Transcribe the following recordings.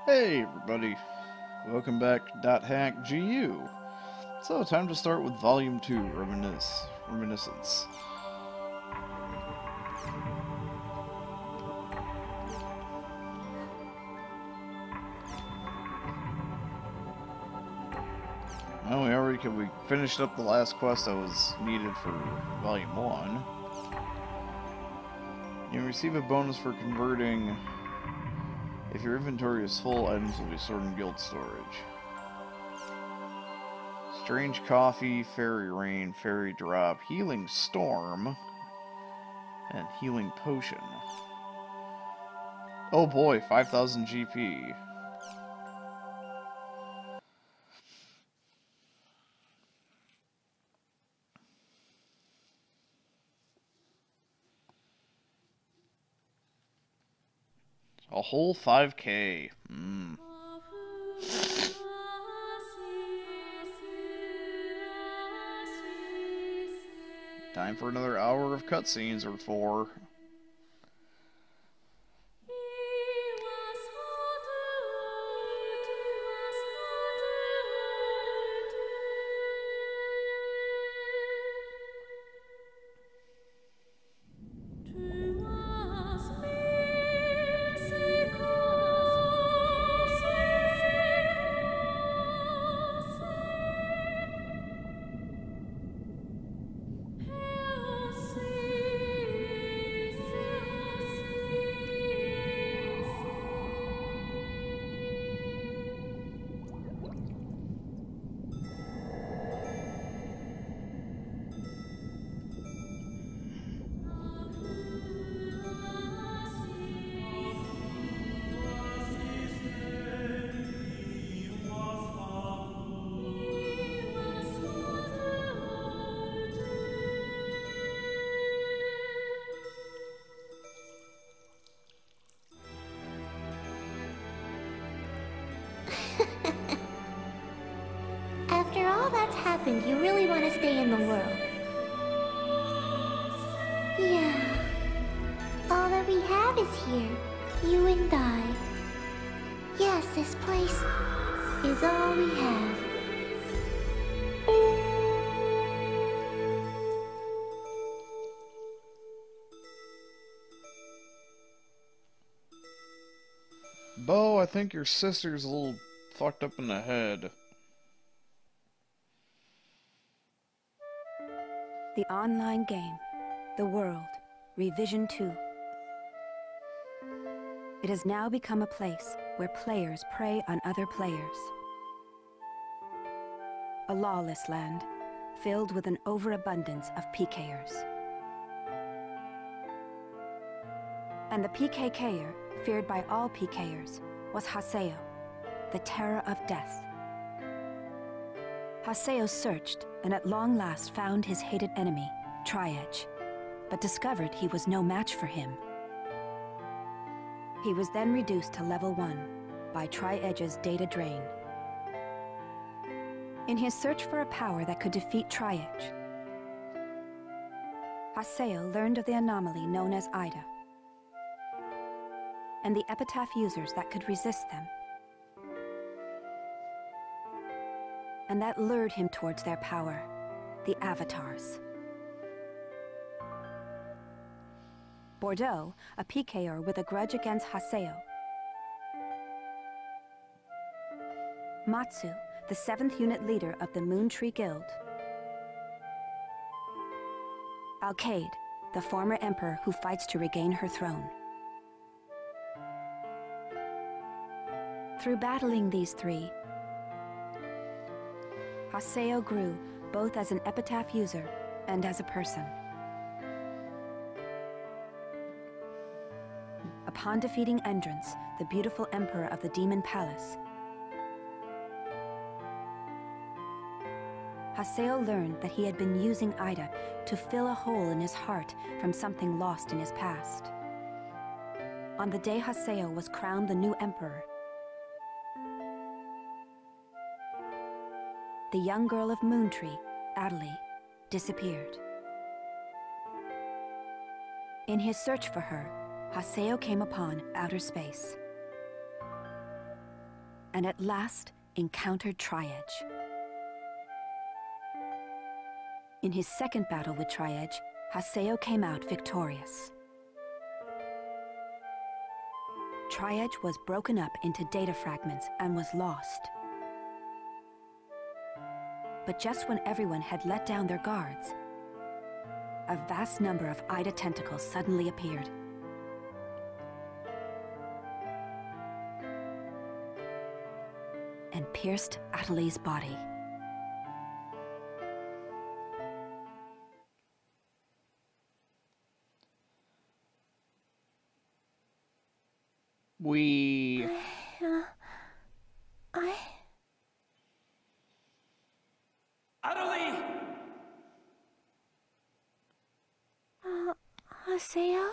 Hey everybody, welcome back to .hack.gu. So time to start with Volume 2, Reminiscence. Well, we finished up the last quest that was needed for Volume 1. You receive a bonus for converting. If your inventory is full, items will be stored in guild storage. Strange Coffee, Fairy Rain, Fairy Drop, Healing Storm, and Healing Potion. Oh boy, 5,000 GP. A whole 5K. Time for another hour of cutscenes, or 4. After all that's happened, you really want to stay in the world. Yeah. All that we have is here. You and I. Yes, this place is all we have. Bo, I think your sister's a little fucked up in the head. The online game, The World, Revision 2. It has now become a place where players prey on other players. A lawless land, filled with an overabundance of PKers. And the PKKer, feared by all PKers, was Haseo, the terror of death. Haseo searched, and at long last found his hated enemy, Tri-Edge, but discovered he was no match for him. He was then reduced to level 1 by Tri-Edge's data drain. In his search for a power that could defeat Tri-Edge, Haseo learned of the anomaly known as Ida, and the epitaph users that could resist them. And that lured him towards their power, the Avatars. Bordeaux, a PKer with a grudge against Haseo. Matsu, the 7th unit leader of the Moon Tree Guild. Alkaid, the former emperor who fights to regain her throne. Through battling these three, Haseo grew both as an epitaph user and as a person. Upon defeating Endrance, the beautiful emperor of the Demon Palace, Haseo learned that he had been using Ida to fill a hole in his heart from something lost in his past. On the day Haseo was crowned the new emperor, the young girl of Moontree, Adelie, disappeared. In his search for her, Haseo came upon outer space. and at last encountered Triage. In his second battle with Triage, Haseo came out victorious. Triage was broken up into data fragments and was lost. But just when everyone had let down their guards, a vast number of Ida tentacles suddenly appeared. And pierced Atalee's body. Atalee! Haseo?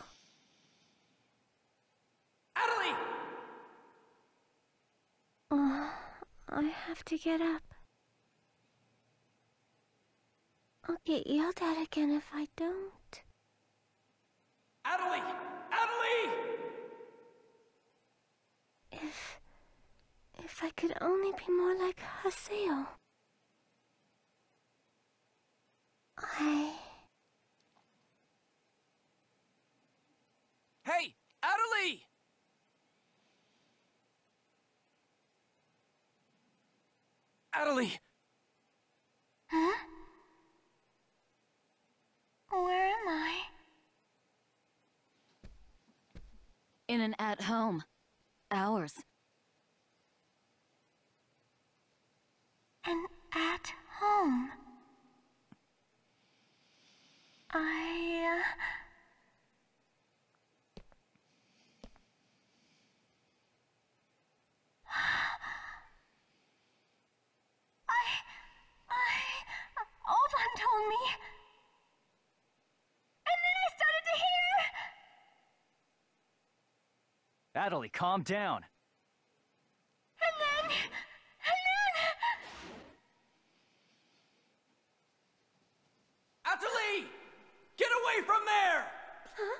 Atalee! I have to get up. I'll get yelled at again if I don't. Atalee! Atalee! If I could only be more like Haseo. Hey, Atalee! Atalee! Huh? Where am I? In an at-home. Ours. And at home. Oldham told me. And then I started to hear. Atalee, calm down. And then... Atalee! Get away from there! Huh?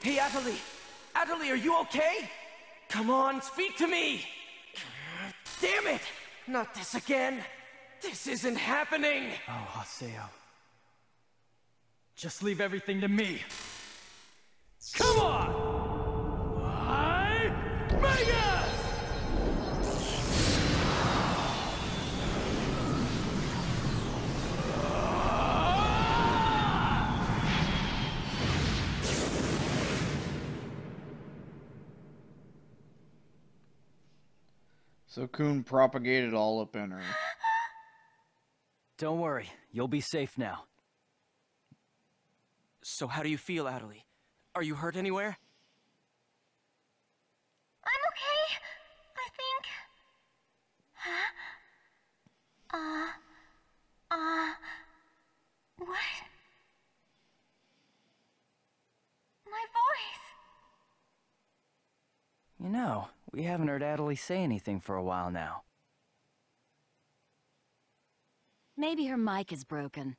Hey, Atalee! Atalee, are you okay? Come on, speak to me! Damn it! Not this again! This isn't happening! Oh, Haseo. Just leave everything to me. Come on! I... Mega! So Coon propagated all up in her. Don't worry, you'll be safe now. So how do you feel, Atalee? Are you hurt anywhere? I'm okay, I think. What? My voice. You know, we haven't heard Atalee say anything for a while now. Maybe her mic is broken.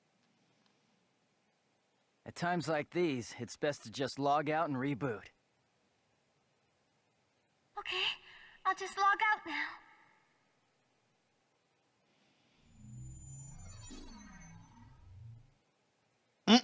At times like these, it's best to just log out and reboot. Okay, I'll just log out now. Huh?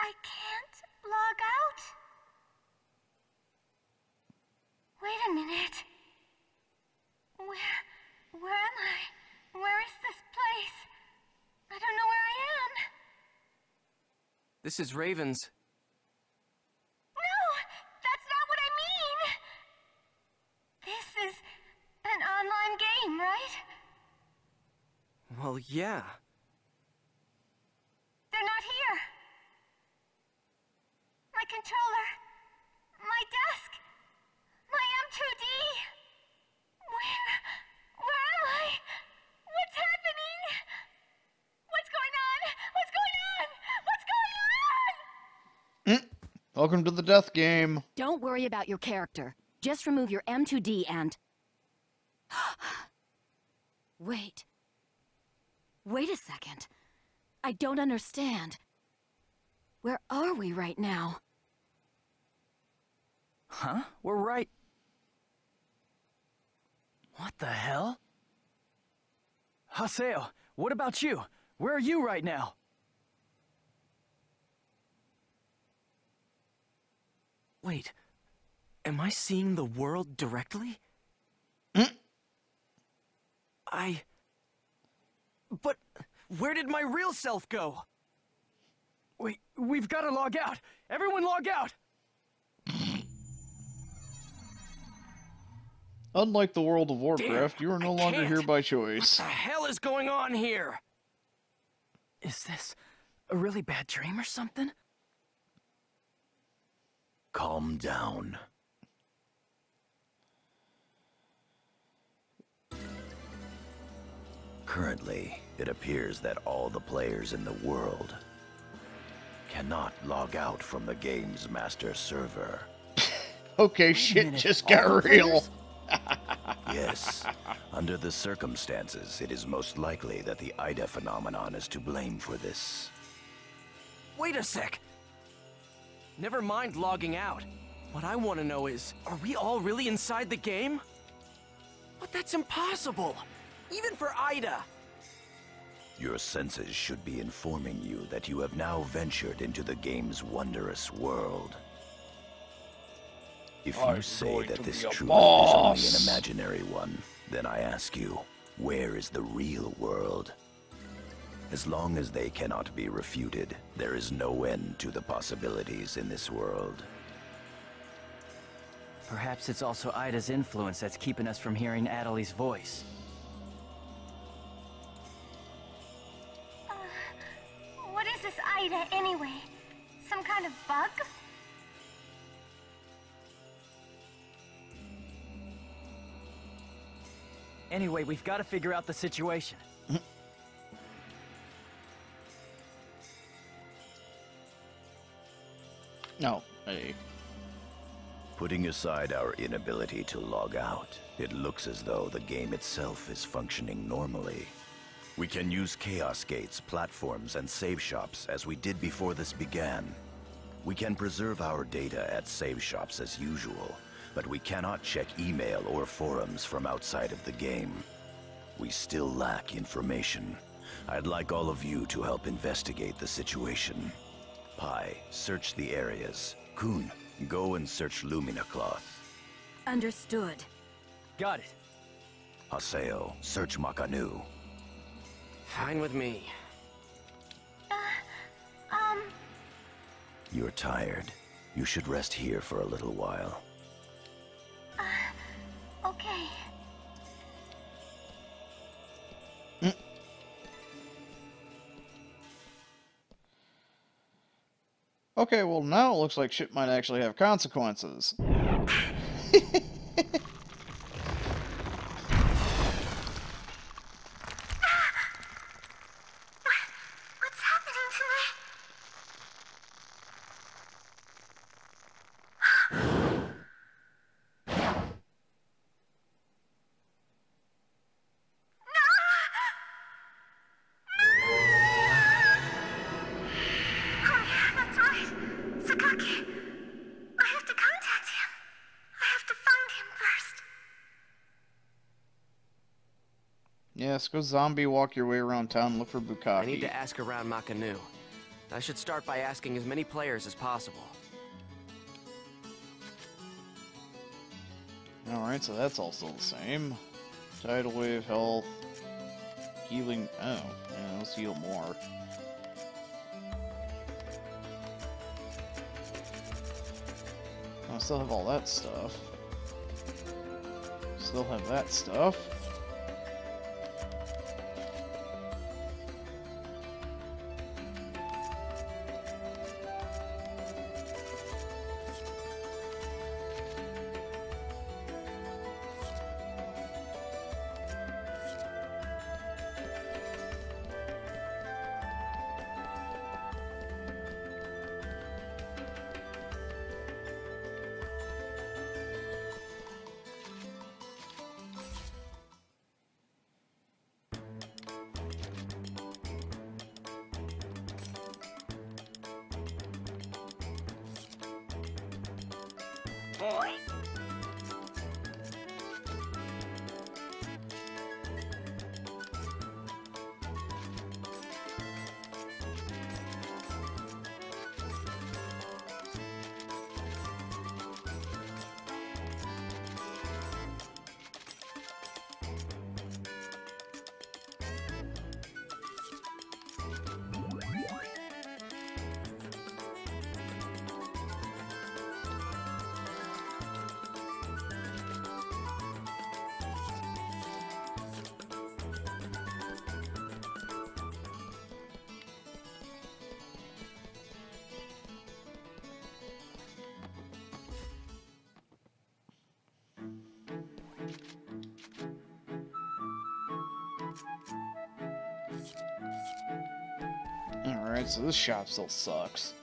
I can't log out. a minute. Where am I? Where is this place? I don't know where I am. This is Raven's. No, that's not what I mean. This is an online game, right? Well, yeah. They're not here. My controller. My desk. My M2D. Where am I? What's happening? What's going on? What's going on? What's going on? Welcome to the death game. Don't worry about your character. Just remove your M2D and... Wait. Wait a second. I don't understand. Where are we right now? Huh? We're right... What the hell? Haseo, what about you? Where are you right now? Wait, am I seeing the world directly? But where did my real self go? We've got to log out! Everyone log out! Unlike the World of Warcraft, you are no longer here by choice. What the hell is going on here? Is this a really bad dream or something? Calm down. Currently, it appears that all the players in the world cannot log out from the game's master server. Okay, shit just got real. Yes, under the circumstances, it is most likely that the Ida phenomenon is to blame for this. Wait a sec. Never mind logging out. What I want to know is, are we all really inside the game? But that's impossible. Even for Ida. Your senses should be informing you that you have now ventured into the game's wondrous world. If you say that this truth is only an imaginary one, then I ask you, where is the real world? As long as they cannot be refuted, there is no end to the possibilities in this world. Perhaps it's also Ida's influence that's keeping us from hearing Adelie's voice. What is this Ida anyway? Some kind of bug? Anyway, we've got to figure out the situation. No, hey. Putting aside our inability to log out, it looks as though the game itself is functioning normally. We can use chaos gates, platforms, and save shops as we did before this began. We can preserve our data at save shops as usual, but we cannot check email or forums from outside of the game. We still lack information. I'd like all of you to help investigate the situation. Pi, search the areas. Kun, go and search Lumina Cloth. Understood. Got it. Haseo, search Makanu. Fine with me. You're tired. You should rest here for a little while. Okay. Okay, well now it looks like shit might actually have consequences. What's happening to me? Yes, go zombie walk your way around town and look for Bukaki. I need to ask around Makanu. I should start by asking as many players as possible. Alright, so that's all still the same. Tidal wave, health, healing. Oh, yeah, let's heal more. I still have all that stuff. Still have that stuff. Alright, so this shop still sucks.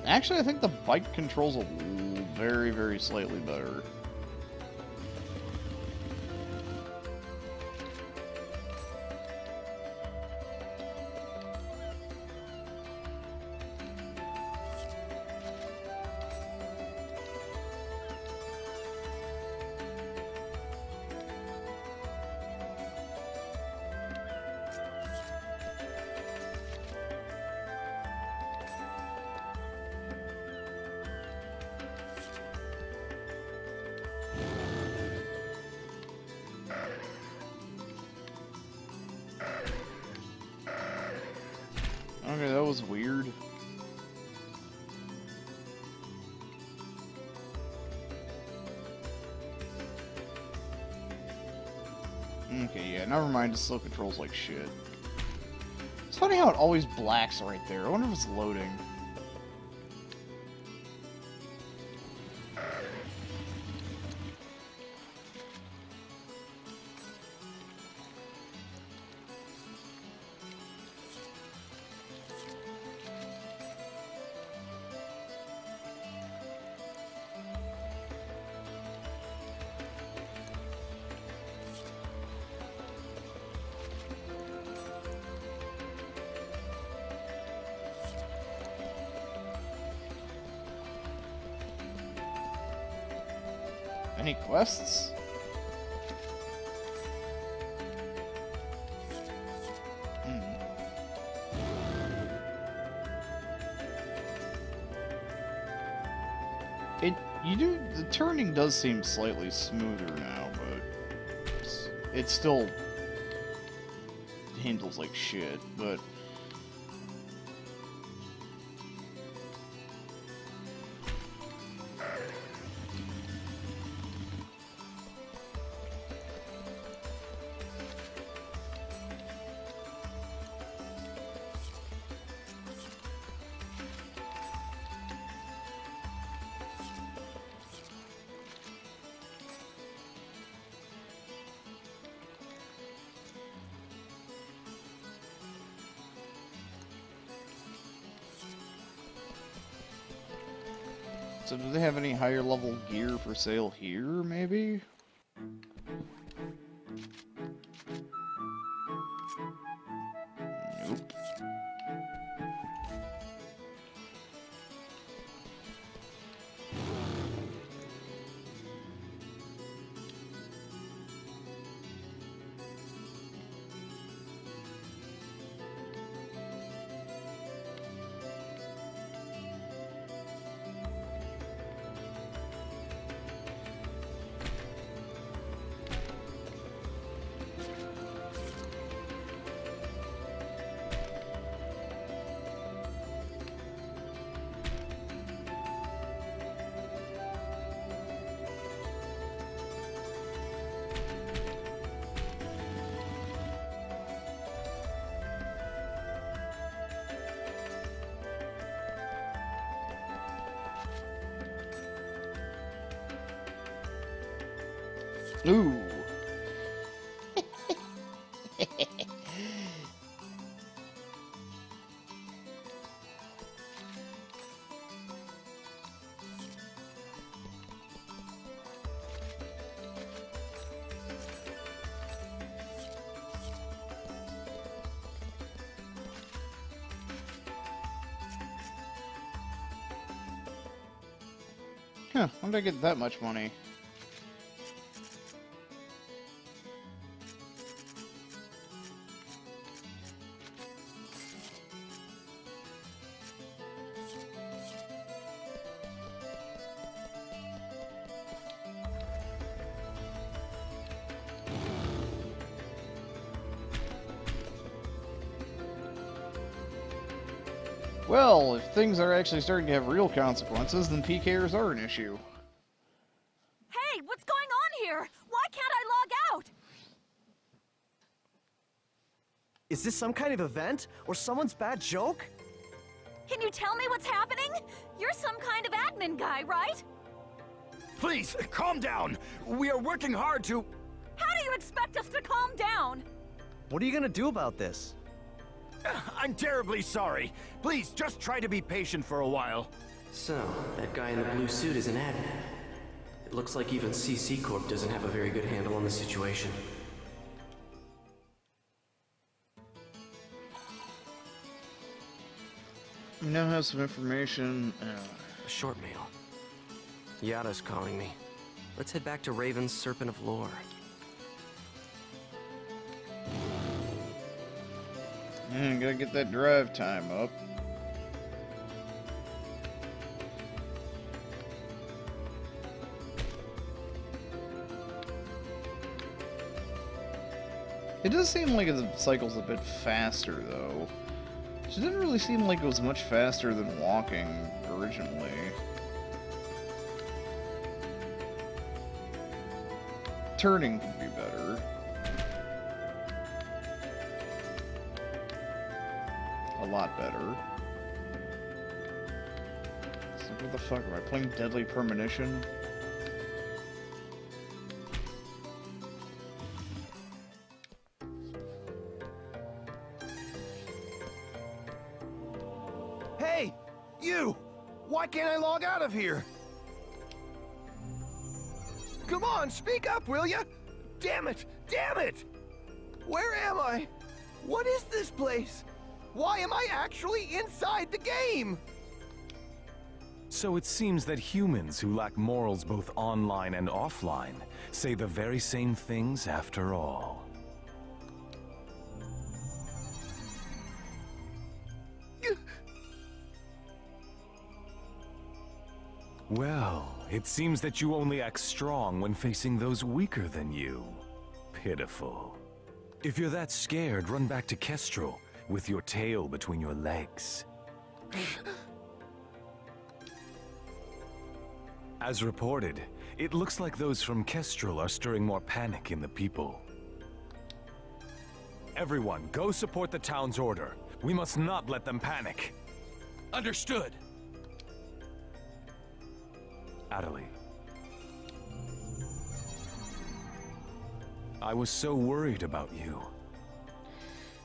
Actually, I think the bike controls a very, very slightly better. Okay, that was weird. Okay, yeah, never mind, it still controls like shit. It's funny how it always blacks right there. I wonder if it's loading. Any quests? The turning does seem slightly smoother now, but it still handles like shit, but so do they have any higher level gear for sale here, maybe? Nope. Ooh. Huh, when did I get that much money? Well, if things are actually starting to have real consequences, then PKers are an issue. Hey, what's going on here? Why can't I log out? Is this some kind of event? Or someone's bad joke? Can you tell me what's happening? You're some kind of admin guy, right? Please, calm down. We are working hard to... How do you expect us to calm down? What are you gonna do about this? I'm terribly sorry. Please, just try to be patient for a while. So, that guy in the blue suit is an admin. It looks like even CC Corp doesn't have a very good handle on the situation. We now have some information. A short mail. Yada's calling me. Let's head back to Raven's Serpent of Lore. Gotta get that drive time up. It does seem like the cycle's a bit faster, though. It didn't really seem like it was much faster than walking originally. Turning could be better. A lot better. So what the fuck, am I playing Deadly Premonition? Hey! You! Why can't I log out of here? Come on, speak up, will ya? Damn it! Damn it! Where am I? What is this place? Why am I actually inside the game? So it seems that humans who lack morals both online and offline say the very same things after all. Well, it seems that you only act strong when facing those weaker than you. Pitiful. If you're that scared, run back to Kestrel with your tail between your legs. As reported, it looks like those from Kestrel are stirring more panic in the people. Everyone, go support the town's order. We must not let them panic. Understood. Adelie. I was so worried about you.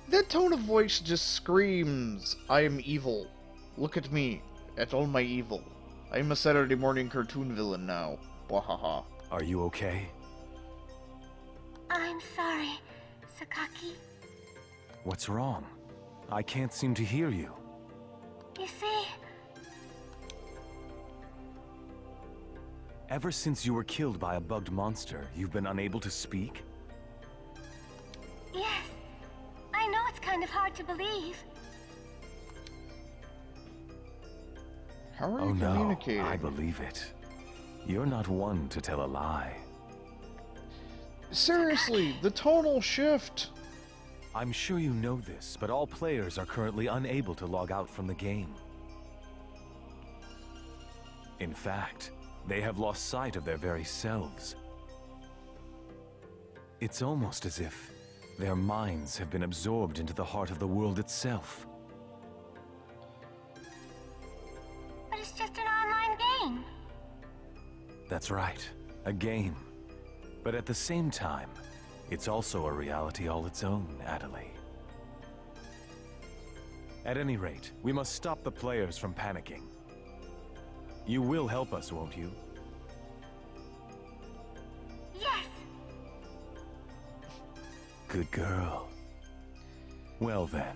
That tone of voice just screams, I am evil. Look at me, at all my evil. I am a Saturday morning cartoon villain now. Wahaha. Are you okay? I'm sorry, Sakaki. What's wrong? I can't seem to hear you. You see, Ever since you were killed by a bugged monster, you've been unable to speak? yes, I know it's kind of hard to believe. How are Oh you no, communicating? I believe it. You're not one to tell a lie. Seriously, the tonal shift. I'm sure you know this, but all players are currently unable to log out from the game. In fact, they have lost sight of their very selves. It's almost as if their minds have been absorbed into the heart of the world itself. But it's just an online game. That's right, a game. But at the same time, it's also a reality all its own, Adelie. At any rate, we must stop the players from panicking. You will help us, won't you? Yes. Good girl. Well then.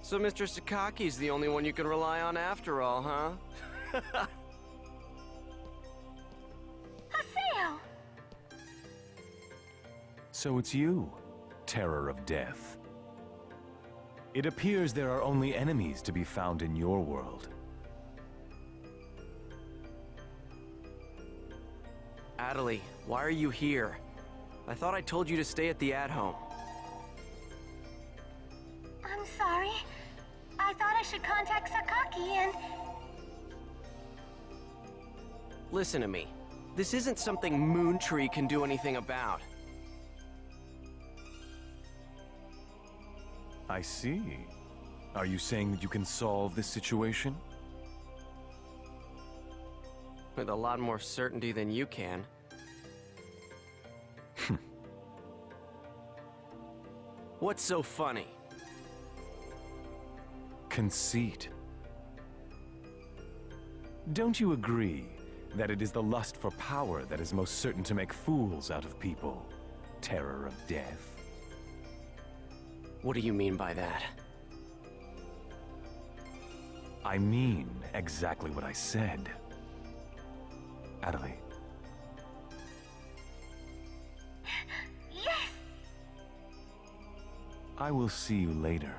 So Mr. Sakaki's the only one you can rely on after all, huh? Haseo! So it's you, Terror of Death. It appears there are only enemies to be found in your world. Adelie, why are you here? I thought I told you to stay at the at-home. I'm sorry. I thought I should contact Sakaki and... Listen to me. This isn't something Moontree can do anything about. I see. Are you saying that you can solve this situation? With a lot more certainty than you can. What's so funny? Conceit. Don't you agree that it is the lust for power that is most certain to make fools out of people? Terror of Death. What do you mean by that? I mean exactly what I said. Adelie. Yes! I will see you later.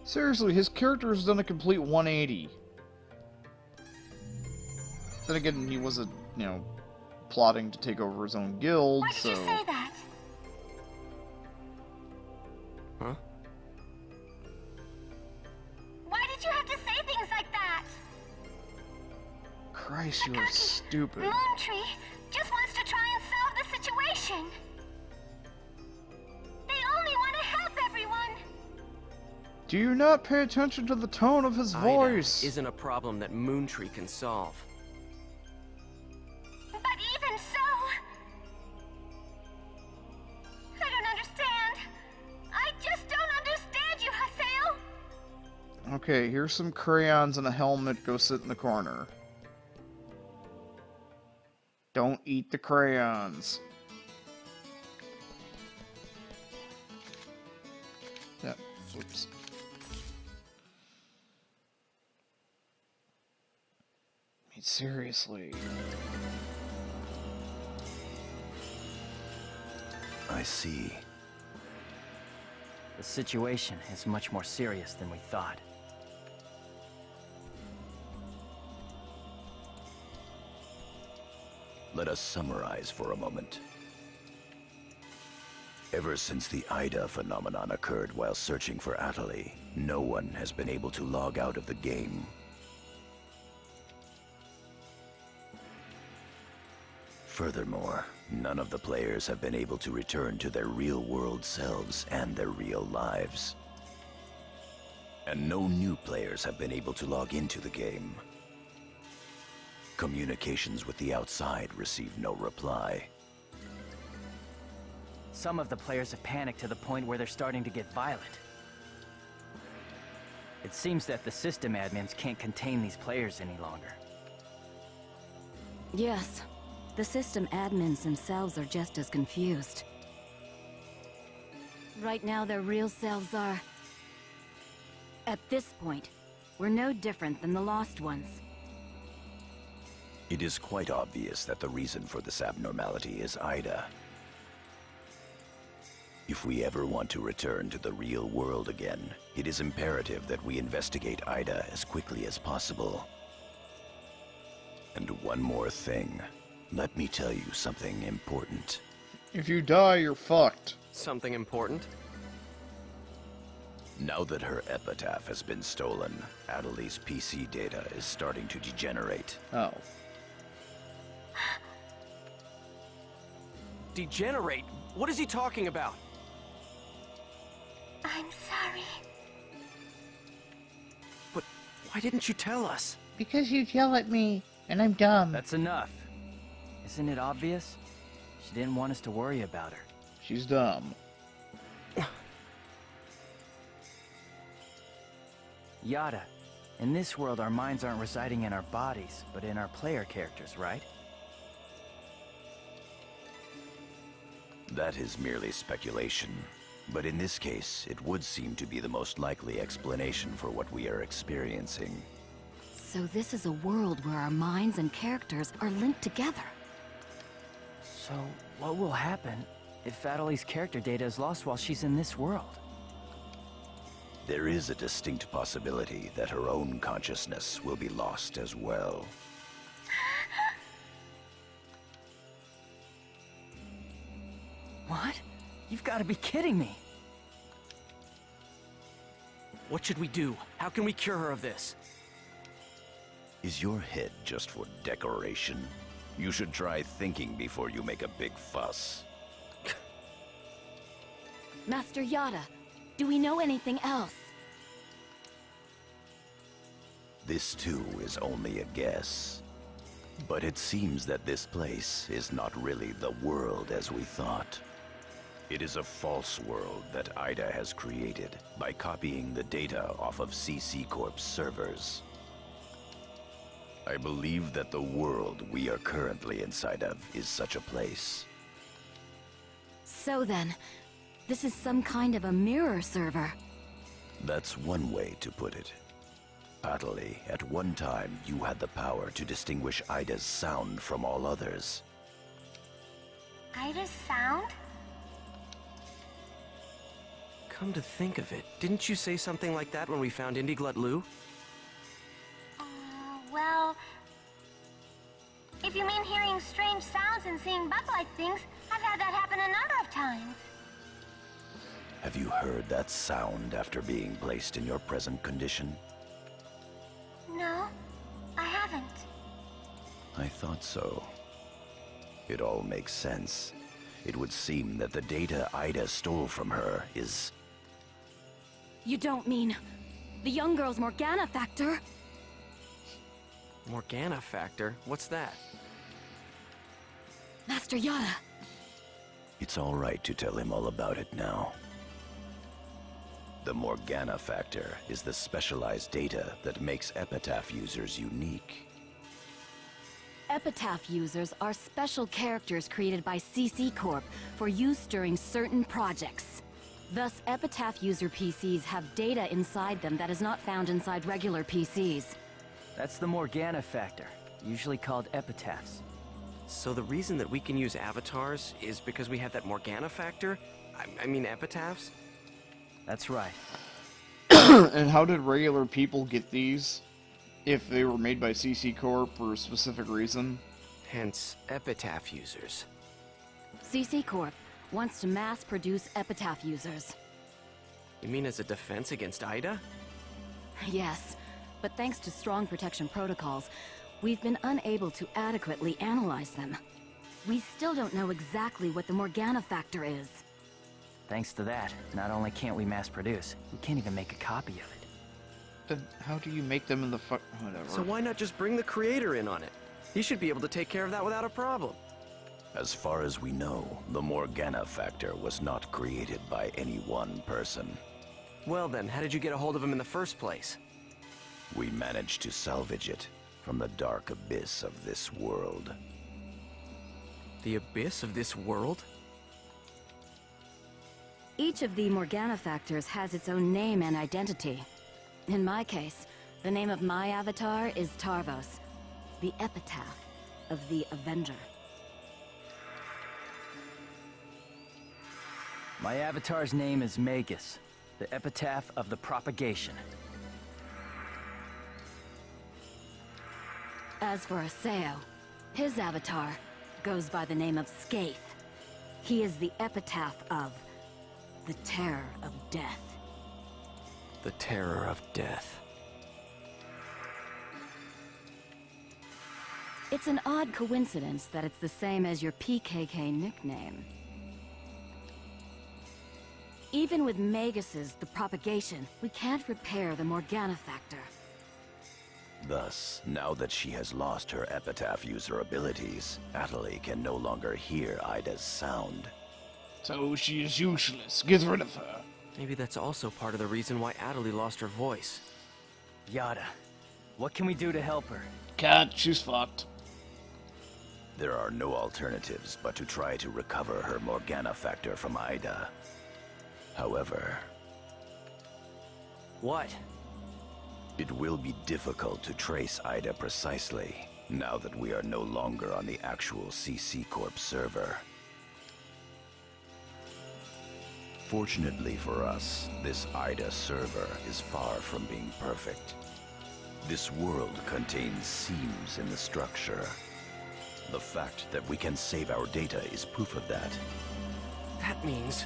Seriously, his character has done a complete 180. Then again, he wasn't, plotting to take over his own guild, Why did you say that? Huh? Why did you have to say things like that? Christ, you are stupid. Moontree just wants to try and solve the situation. They only want to help everyone. Do you not pay attention to the tone of his voice? Ida isn't a problem that Moontree can solve. But even so... I don't understand. I just don't understand you, Haseo. Okay, here's some crayons and a helmet. Go sit in the corner. Don't eat the crayons. Yeah, oops. I mean, seriously. I see. The situation is much more serious than we thought. Let us summarize for a moment. Ever since the Ida phenomenon occurred while searching for Adelie, no one has been able to log out of the game. Furthermore, none of the players have been able to return to their real-world selves and their real lives. And no new players have been able to log into the game. Communications with the outside receive no reply. Some of the players have panicked to the point where they're starting to get violent. It seems that the system admins can't contain these players any longer. Yes, the system admins themselves are just as confused. Right now, their real selves are... At this point, we're no different than the Lost Ones. It is quite obvious that the reason for this abnormality is Ida. If we ever want to return to the real world again, it is imperative that we investigate Ida as quickly as possible. And one more thing. Let me tell you something important. If you die, you're fucked. Something important? Now that her epitaph has been stolen, Adelie's PC data is starting to degenerate. Oh. Degenerate? What is he talking about? I'm sorry. But why didn't you tell us? Because you yell at me. And I'm dumb. That's enough. Isn't it obvious? She didn't want us to worry about her. She's dumb. Yada, in this world our minds aren't residing in our bodies, but in our player characters, right? That is merely speculation. But in this case, it would seem to be the most likely explanation for what we are experiencing. So this is a world where our minds and characters are linked together. So, what will happen if Adeli's character data is lost while she's in this world? There is a distinct possibility that her own consciousness will be lost as well. What? You've got to be kidding me! What should we do? How can we cure her of this? Is your head just for decoration? You should try thinking before you make a big fuss. Master Yada, do we know anything else? This too is only a guess. But it seems that this place is not really the world as we thought. It is a false world that Ida has created by copying the data off of CC Corp's servers. I believe that the world we are currently inside of is such a place. So then, this is some kind of a mirror server. That's one way to put it. Adeli, at one time you had the power to distinguish Ida's sound from all others. Ida's sound? Come to think of it, didn't you say something like that when we found Indiglut Lu? Well... If you mean hearing strange sounds and seeing bug-like things, I've had that happen a number of times. Have you heard that sound after being placed in your present condition? No, I haven't. I thought so. It all makes sense. It would seem that the data Ida stole from her is... You don't mean the young girl's Morgana factor? Morgana factor? What's that? Master Yada. It's all right to tell him all about it now. The Morgana factor is the specialized data that makes Epitaph users unique. Epitaph users are special characters created by CC Corp for use during certain projects. Thus, Epitaph user PCs have data inside them that is not found inside regular PCs. That's the Morgana factor, usually called epitaphs. So the reason that we can use avatars is because we have that Morgana factor? I mean epitaphs? That's right. And how did regular people get these? If they were made by CC Corp for a specific reason? Hence, epitaph users. CC Corp wants to mass-produce Epitaph users. You mean as a defense against Ida? Yes, but thanks to strong protection protocols, we've been unable to adequately analyze them. We still don't know exactly what the Morgana factor is. Thanks to that, not only can't we mass produce, we can't even make a copy of it. Then how do you make them in the whatever. So why not just bring the creator in on it? He should be able to take care of that without a problem. As far as we know, the Morgana factor was not created by any one person. Well then, how did you get a hold of him in the first place? We managed to salvage it from the dark abyss of this world. The abyss of this world? Each of the Morgana factors has its own name and identity. In my case, the name of my avatar is Tarvos, the epitaph of the Avenger. My avatar's name is Magus, the epitaph of the propagation. As for Aseo, his avatar goes by the name of Skaith. He is the epitaph of the terror of death. The terror of death. It's an odd coincidence that it's the same as your PKK nickname. Even with Magus's The Propagation, we can't repair the Morgana factor. Thus, now that she has lost her epitaph user abilities, Atali can no longer hear Ida's sound. So she is useless. Get rid of her. Maybe that's also part of the reason why Atali lost her voice. Yada, what can we do to help her? Can't. She's fucked. There are no alternatives but to try to recover her Morgana factor from Ida. However... What? It will be difficult to trace Ida precisely, now that we are no longer on the actual CC Corp server. Fortunately for us, this Ida server is far from being perfect. This world contains seams in the structure. The fact that we can save our data is proof of that. That means...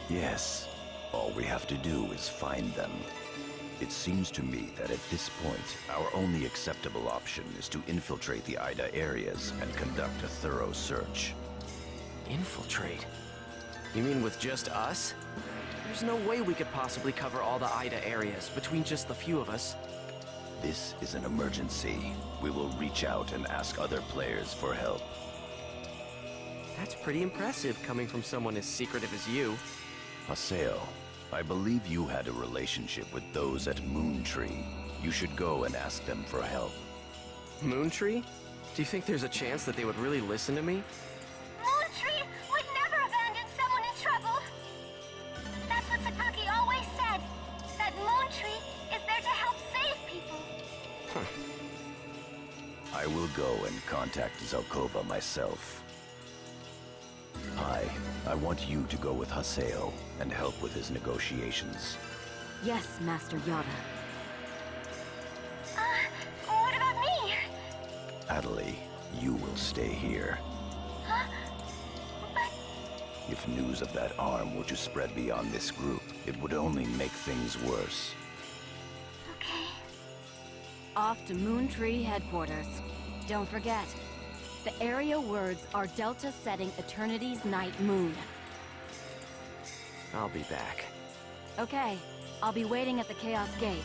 Yes, all we have to do is find them. It seems to me that at this point, our only acceptable option is to infiltrate the Ida areas and conduct a thorough search. Infiltrate? You mean with just us? There's no way we could possibly cover all the Ida areas between just the few of us. This is an emergency. We will reach out and ask other players for help. That's pretty impressive coming from someone as secretive as you. Haseo, I believe you had a relationship with those at Moontree. You should go and ask them for help. Moontree? Do you think there's a chance that they would really listen to me? Moontree would never abandon someone in trouble. That's what Sakaki always said. That Moontree is there to help save people. I will go and contact Zelkova myself. Hi, I want you to go with Haseo and help with his negotiations. Yes, Master Yada. What about me? Atali, you will stay here. Huh? But... If news of that arm were to spread beyond this group, it would only make things worse. Okay. Off to Moontree headquarters. Don't forget, the area words are Delta setting Eternity's Night Moon. I'll be back. Okay, I'll be waiting at the Chaos Gate.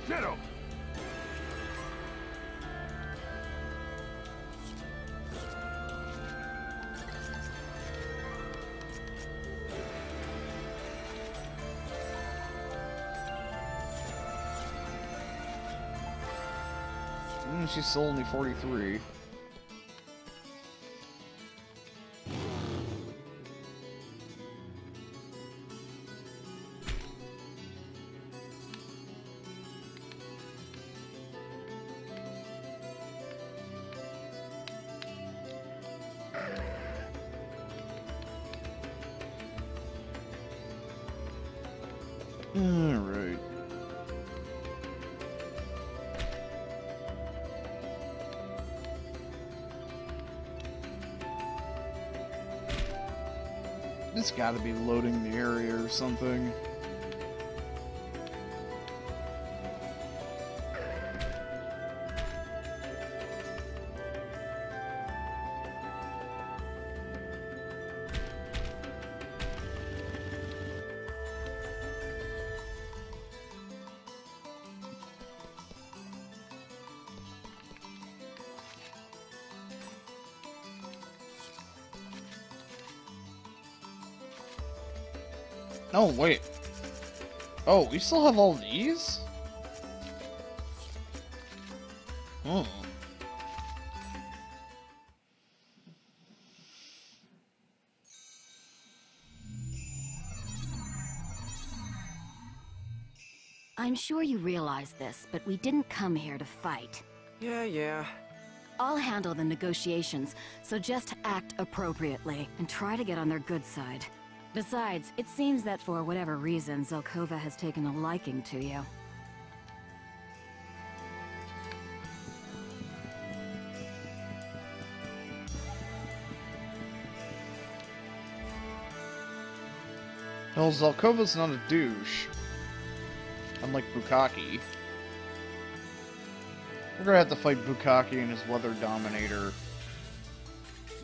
Get him! She's still only 43. Alright. It's gotta be loading the area or something. Oh, wait. Oh, we still have all these? Hmm. I'm sure you realize this, but we didn't come here to fight. Yeah. I'll handle the negotiations, so just act appropriately and try to get on their good side. Besides, it seems that for whatever reason, Zelkova has taken a liking to you. Well, Zelkova's not a douche. Unlike Bukkake. We're gonna have to fight Bukkake and his Weather Dominator.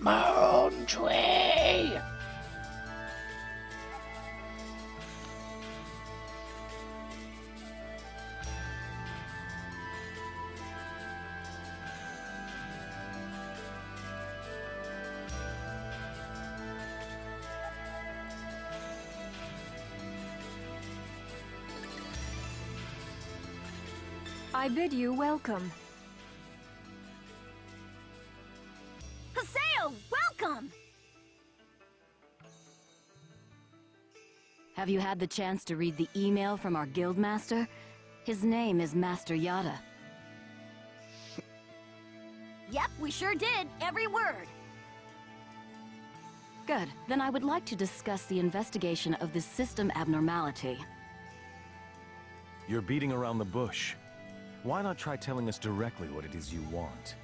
Moon Tree! I bid you welcome. Haseo, welcome! Have you had the chance to read the email from our guildmaster? His name is Master Yada. Yep, we sure did. Every word. Good. Then I would like to discuss the investigation of this system abnormality. You're beating around the bush. Why not try telling us directly what it is you want?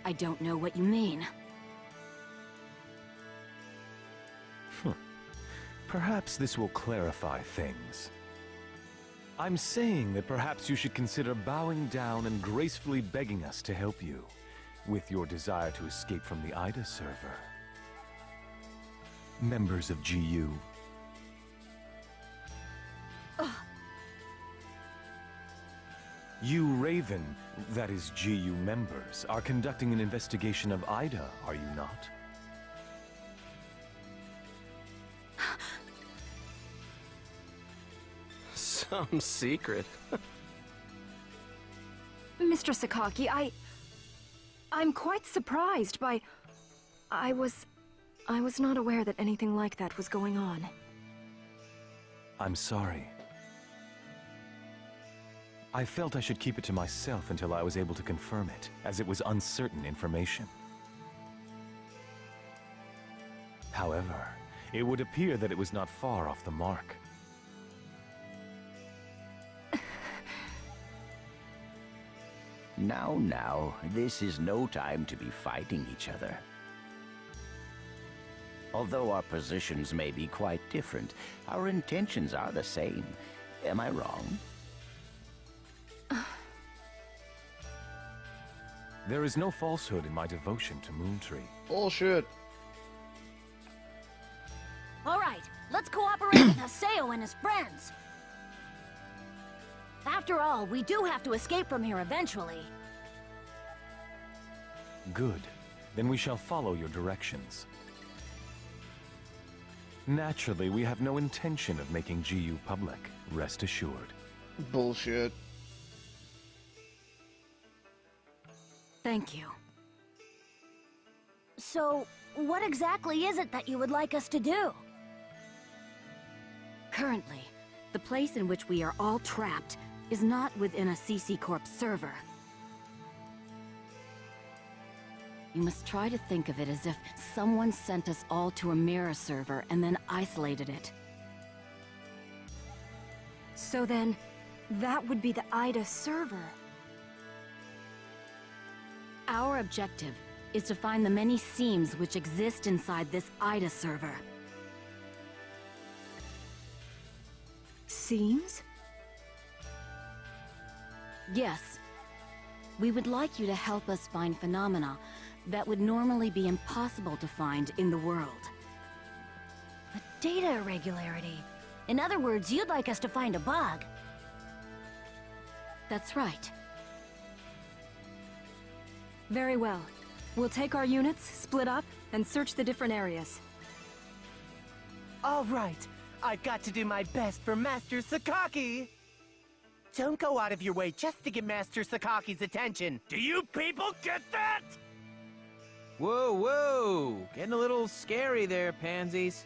I don't know what you mean. Perhaps this will clarify things. I'm saying that perhaps you should consider bowing down and gracefully begging us to help you with your desire to escape from the Ida server. Members of GU. You Raven, that is GU members, are conducting an investigation of Ida, are you not? Some secret. Mr. Sakaki, I'm quite surprised by... I was not aware that anything like that was going on. I'm sorry. I felt I should keep it to myself until I was able to confirm it, as it was uncertain information. However, it would appear that it was not far off the mark. Now, this is no time to be fighting each other. Although our positions may be quite different, our intentions are the same. Am I wrong? There is no falsehood in my devotion to Moontree. Bullshit. All right, let's cooperate with Haseo and his friends. After all, we do have to escape from here eventually. Good. Then we shall follow your directions. Naturally, we have no intention of making GU public, rest assured. Bullshit. Thank you. So, what exactly is it that you would like us to do? Currently, the place in which we are all trapped is not within a CC Corp server. You must try to think of it as if someone sent us all to a mirror server and then isolated it. So then, that would be the Ida server. Our objective is to find the many seams which exist inside this Ida server. Seams? Yes. We would like you to help us find phenomena that would normally be impossible to find in the world. A data irregularity. In other words, you'd like us to find a bug. That's right. Very well. We'll take our units, split up, and search the different areas. All right. I've got to do my best for Master Sakaki. Don't go out of your way just to get Master Sakaki's attention. Do you people get that? Whoa, whoa! Getting a little scary there, pansies.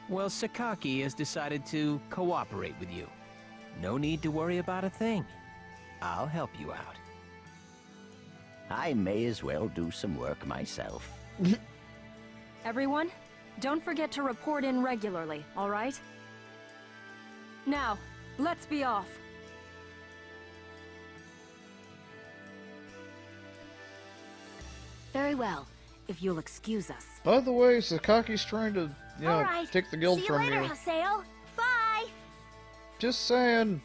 Well, Sakaki has decided to cooperate with you. No need to worry about a thing. I'll help you out. I may as well do some work myself. Everyone, don't forget to report in regularly, all right? Now, let's be off. Very well. if you'll excuse us. By the way, Sakaki's trying to, you know, Alright, take the guild see you from later, you. Haseo. Bye! Just saying.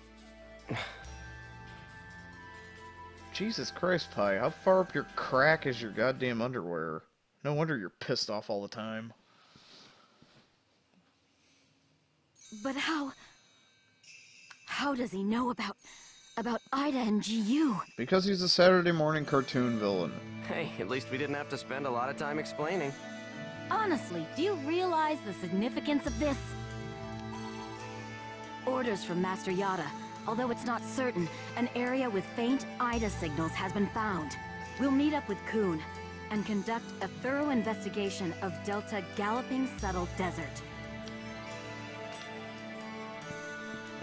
Jesus Christ, Pi, how far up your crack is your goddamn underwear? No wonder you're pissed off all the time. But how does he know about Ida and GU? Because he's a Saturday morning cartoon villain. Hey, at least we didn't have to spend a lot of time explaining. Honestly, do you realize the significance of this? Orders from Master Yada. Although it's not certain, an area with faint Ida signals has been found. We'll meet up with Kun and conduct a thorough investigation of Delta Galloping Settled Desert.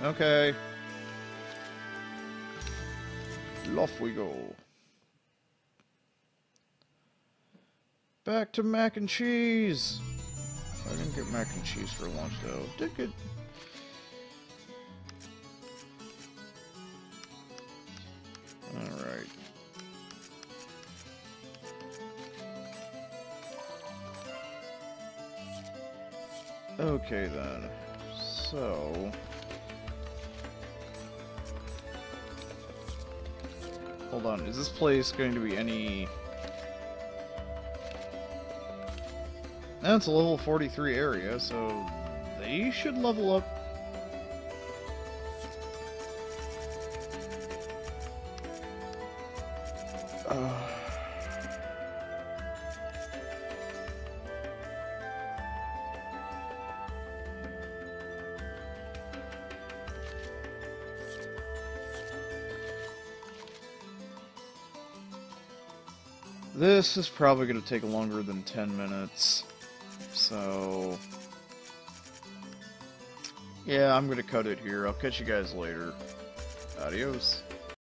Okay. Off we go. Back to mac and cheese. I didn't get mac and cheese for lunch though. Did good. Alright. Okay then. So... hold on, is this place going to be any... That's a level 43 area, so they should level up. This is probably going to take longer than 10 minutes, so... yeah, I'm going to cut it here. I'll catch you guys later. Adios.